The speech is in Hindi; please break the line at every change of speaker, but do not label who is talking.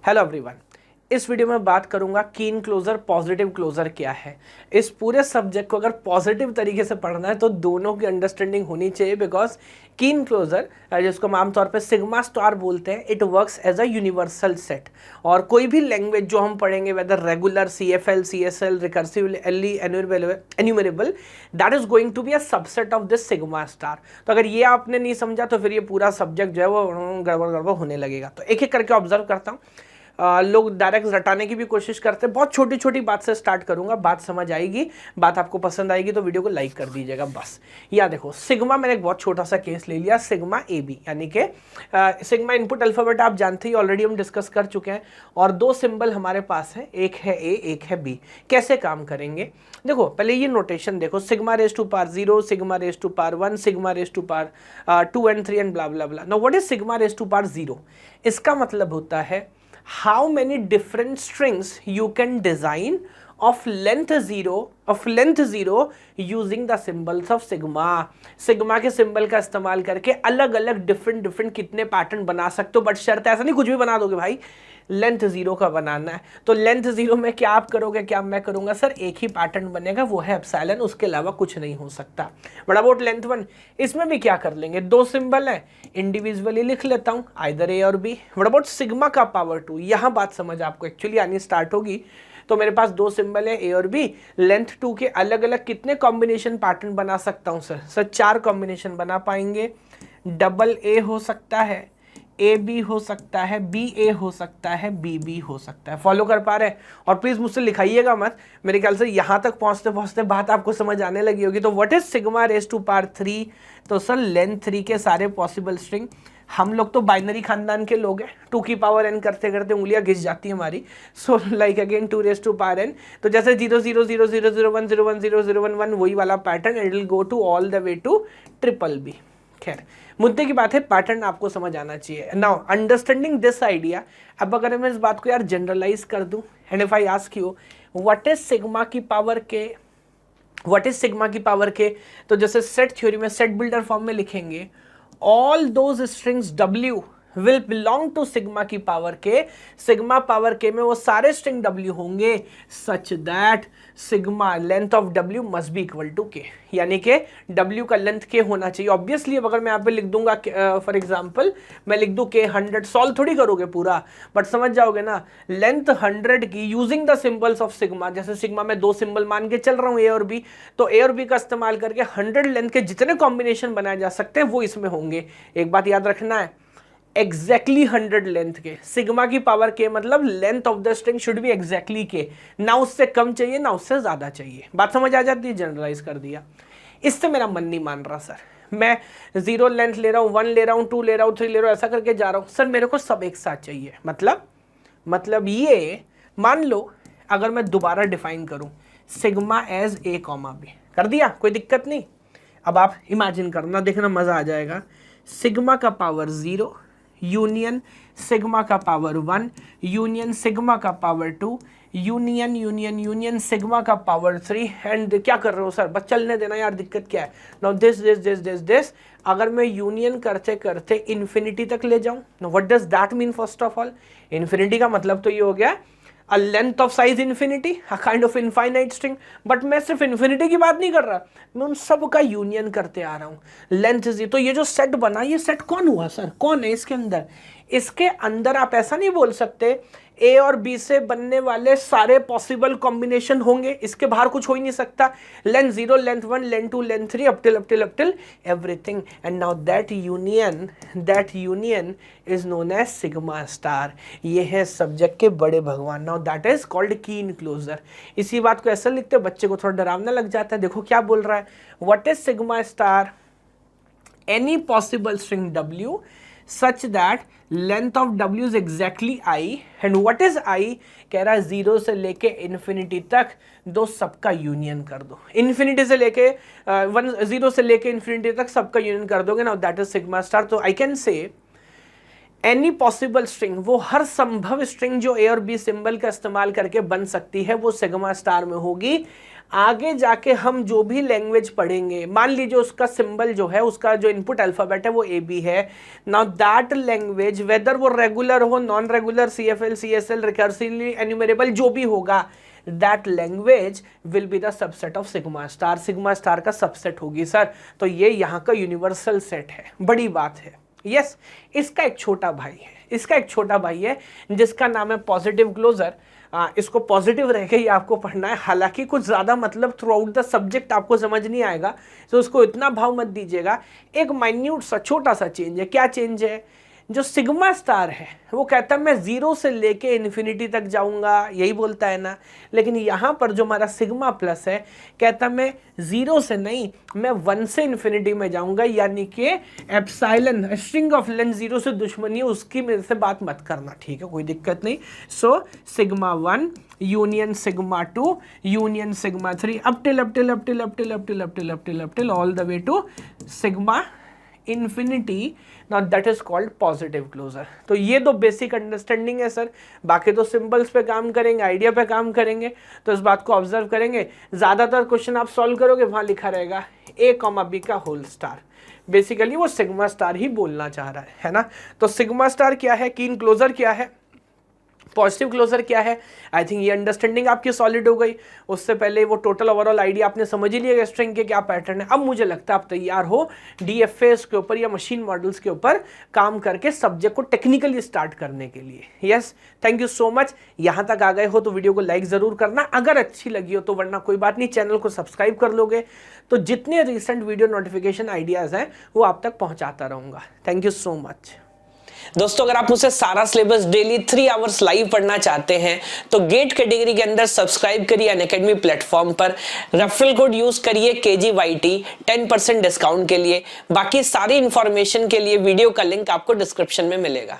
Hello everyone. इस वीडियो में बात करूंगा कीन क्लोजर पॉजिटिव क्लोजर क्या है। इस पूरे सब्जेक्ट को अगर पॉजिटिव तरीके से पढ़ना है तो दोनों की अंडरस्टैंडिंग होनी चाहिए, बिकॉज कीन क्लोजर जिसको हम आमतौर पे सिग्मा स्टार बोलते हैं, it works as a universal set. और कोई भी लैंग्वेज जो हम पढ़ेंगे, whether regular, CFL, CSL, recursive, एली, enumerable, that is going to be a subset of this sigma star. तो अगर ये आपने नहीं समझा तो फिर ये पूरा सब्जेक्ट जो है वो गड़बड़ गड़बड़ होने लगेगा। तो एक एक करके ऑब्जर्व करता हूँ। लोग डायरेक्ट रटाने की भी कोशिश करते हैं। बहुत छोटी छोटी बात से स्टार्ट करूंगा, बात समझ आएगी, बात आपको पसंद आएगी तो वीडियो को लाइक कर दीजिएगा बस। या देखो, सिग्मा, मैंने एक बहुत छोटा सा केस ले लिया, सिग्मा AB, यानी कि सिग्मा इनपुट अल्फाबेट आप जानते ही, ऑलरेडी हम डिस्कस कर चुके हैं। और दो सिंबल हमारे पास है, एक है A, एक है B। कैसे काम करेंगे देखो, पहले ये नोटेशन देखो, sigma raise to power 0, sigma raise to power 1, sigma raise to power 2 and 3 and blah blah blah. Now what is sigma raise to power 0? इसका मतलब होता है how many different strings you can design of length 0 using the symbols of sigma। Sigma के सिंबल का इस्तेमाल करके अलग अलग डिफरेंट कितने पैटर्न बना सकते हो, बट शर्त ऐसा नहीं कुछ भी बना दोगे भाई, लेंथ 0 का बनाना है। तो लेंथ 0 में क्या आप करोगे, क्या मैं करूंगा? सर एक ही पैटर्न बनेगा, वो है एप्सिलॉन, उसके अलावा कुछ नहीं हो सकता। बट अबाउट लेंथ 1, इसमें भी क्या कर लेंगे, दो सिंबल है, इंडिविजुअली लिख लेता हूं, आइदर A और B। बट अबाउट सिग्मा का पावर 2, यहां बात समझ आपको एक्चुअली आनी स्टार्ट होगी। तो मेरे पास दो सिंबल है A और B, लेंथ 2 के अलग अलग कितने कॉम्बिनेशन पैटर्न बना सकता हूं? सर 4 कॉम्बिनेशन बना पाएंगे। डबल A हो सकता है, AB हो सकता है, BA हो सकता है, BB हो सकता है। फॉलो कर पा रहे हैं? और प्लीज मुझसे लिखाइएगा मत, मेरे ख्याल से यहां तक पहुंचते पहुंचते बात आपको समझ आने लगी होगी। तो what is sigma raise to power 3? तो सर लेंथ 3 के सारे पॉसिबल स्ट्रिंग, हम लोग तो बाइनरी खानदान के लोग हैं, 2 की पावर n करते करते उंगलियां घिस जाती है हमारी। So like again 2 raise to power n, तो जैसे 0 0 0 0 0 1 0 1 0 0 1 1, वही वाला pattern, it will go to all the way to triple B। खैर, मुद्दे की बात है, पैटर्न आपको समझ आना चाहिए। नाउ अंडरस्टैंडिंग दिस आइडिया, अब अगर मैं इस बात को यार जनरलाइज कर दूं, and if I ask you what is sigma की पावर के, व्हाट इज सिग्मा की पावर के, तो जैसे सेट थ्योरी में सेट बिल्डर फॉर्म में लिखेंगे, all those strings W will belong to sigma की पावर के। सिग्मा पावर के में वो सारे स्ट्रिंग W होंगे such that sigma length of W must be equal to K, यानी कि W का लेंथ K होना चाहिए। ऑब्वियसली अगर मैं यहाँ पे लिख दूंगा फॉर एग्जांपल मैं लिख दूं K 100, सॉल्व थोड़ी करोगे पूरा, बट समझ जाओगे ना, लेंथ 100 की using the symbols of sigma. जैसे सिग्मा में दो सिंबल मान के चल रहा हूँ A और B, तो A और B का इस्तेमाल करके 100 लेंथ के जितने कॉम्बिनेशन बनाए जा सकते हैं वो इसमें होंगे। एक बात याद रखना है, एग्जैक्टली 100 लेंथ के, सिग्मा की पावर के मतलब length of the string should be exactly के, ना उससे कम चाहिए ना उससे ज्यादा चाहिए। बात समझ आ जाती है? जनरलाइज कर दिया। इससे मेरा मन नहीं मान रहा सर, मैं 0 लेंथ ले रहा हूं, 1 ले रहा हूं, 2 ले रहा हूं, 3 ले रहा हूं, ऐसा करके जा रहा हूं। सर मेरे को सब एक साथ चाहिए। मतलब ये मान लो अगर मैं दोबारा डिफाइन करूं सिग्मा एज A, B, कर दिया, कोई दिक्कत नहीं। अब आप इमेजिन करना, देखना मजा आ जाएगा। सिग्मा का पावर 0 यूनियन सिग्मा का पावर 1 यूनियन सिग्मा का पावर 2 यूनियन सिग्मा का पावर 3। एंड क्या कर रहे हो सर, बस चलने देना यार, दिक्कत क्या है? नाउ दिस अगर मैं यूनियन करते करते इन्फिनिटी तक ले जाऊं, now what does that mean? First of all, infinity का मतलब तो ये हो गया a length of size infinity, a kind of infinite string। But मैं सिर्फ इन्फिनिटी की बात नहीं कर रहा, मैं उन सब का यूनियन करते आ रहा हूं। लेंथ जी, तो ये जो सेट बना, ये सेट कौन हुआ सर, कौन है इसके अंदर? इसके अंदर आप ऐसा नहीं बोल सकते A और B से बनने वाले सारे पॉसिबल कॉम्बिनेशन होंगे, इसके बाहर कुछ हो ही नहीं सकता। Length 0, length 1, length 2, length 3, up till everything. And now that union is known as sigma star. ये है सब्जेक्ट के बड़े भगवान। Now that is called Kleene closure. इसी बात को ऐसा लिखते बच्चे को थोड़ा डरावना लग जाता है। देखो क्या बोल रहा है, what is sigma star? Any possible string W such that length of W is exactly I, and what is I? कह रहा है 0 से लेके इन्फिनिटी तक दो सबका यूनियन कर दो। इन्फिनिटी से लेके 0 से लेके इन्फिनिटी तक सबका यूनियन कर दोगे ना, दैट इज सिग्मा स्टार। तो I can say any possible string, वो हर संभव स्ट्रिंग जो ए और बी सिंबल का इस्तेमाल करके बन सकती है वो सिग्मा स्टार में होगी। आगे जाके हम जो भी लैंग्वेज पढ़ेंगे, मान लीजिए उसका सिंबल जो है, उसका जो इनपुट अल्फाबेट है वो ए बी है, नाउ दैट लैंग्वेज वेदर वो रेगुलर हो, non regular, CFL, CSL, recursively enumerable, जो भी होगा, that language will be the subset of sigma star, sigma star का सबसेट होगी सर। तो ये यहाँ का यूनिवर्सल सेट है, बड़ी बात है। यस, इसका एक छोटा भाई है, इसका एक छोटा भाई है जिसका नाम है पॉजिटिव क्लोजर। इसको पॉजिटिव रह के ही आपको पढ़ना है, हालांकि कुछ ज़्यादा मतलब थ्रू आउट द सब्जेक्ट आपको समझ नहीं आएगा, तो उसको इतना भाव मत दीजिएगा। एक माइन्यूट सा छोटा सा चेंज है। क्या चेंज है? जो सिग्मा स्टार है वो कहता है मैं 0 से लेके इन्फिनिटी तक जाऊंगा, यही बोलता है ना, लेकिन यहाँ पर जो हमारा सिग्मा प्लस है कहता मैं 0 से नहीं, मैं 1 से इन्फिनिटी में जाऊंगा, यानी कि एप्सिलॉन स्ट्रिंग ऑफ लेंथ 0 से दुश्मनी है, उसकी मेरे से बात मत करना, ठीक है, कोई दिक्कत नहीं। So sigma 1 union sigma 2 union sigma 3 up till all the way to sigma infinity. Now that is called positive closure. तो ये तो बेसिक अंडरस्टैंडिंग है सर, बाकी तो सिंबल्स पे काम करेंगे, आइडिया पे काम करेंगे, तो इस बात को ऑब्जर्व करेंगे। ज़्यादातर क्वेश्चन आप सॉल्व करोगे वहाँ लिखा रहेगा A, B का होल स्टार, बेसिकली वो सिग्मा स्टार ही बोलना चाह रहा है ना। तो सिग्मा स्टार क्या है, कीन क्लोजर क्या है, पॉजिटिव क्लोजर क्या है, आई थिंक ये अंडरस्टैंडिंग आपकी सॉलिड हो गई। उससे पहले वो टोटल ओवरऑल आइडिया आपने समझ ही लिया स्ट्रिंग के क्या पैटर्न है। अब मुझे लगता है आप तैयार हो DFAs के ऊपर या मशीन मॉडल्स के ऊपर काम करके सब्जेक्ट को टेक्निकली स्टार्ट करने के लिए। Yes, thank you so much. यहाँ तक आ गए हो तो वीडियो को लाइक ज़रूर करना अगर अच्छी लगी हो तो, वरना कोई बात नहीं, चैनल को सब्सक्राइब कर लोगे तो जितने रिसेंट वीडियो नोटिफिकेशन आइडियाज़ हैं वो आप तक पहुँचाता रहूँगा। Thank you so much.
दोस्तों, अगर आप मुझसे सारा सिलेबस डेली 3 आवर्स लाइव पढ़ना चाहते हैं तो गेट कैटेगरी के अंदर सब्सक्राइब करिए अनअकैडमी प्लेटफॉर्म पर, रेफरल कोड यूज करिए KGYT 10% डिस्काउंट के लिए। बाकी सारी इंफॉर्मेशन के लिए वीडियो का लिंक आपको डिस्क्रिप्शन में मिलेगा।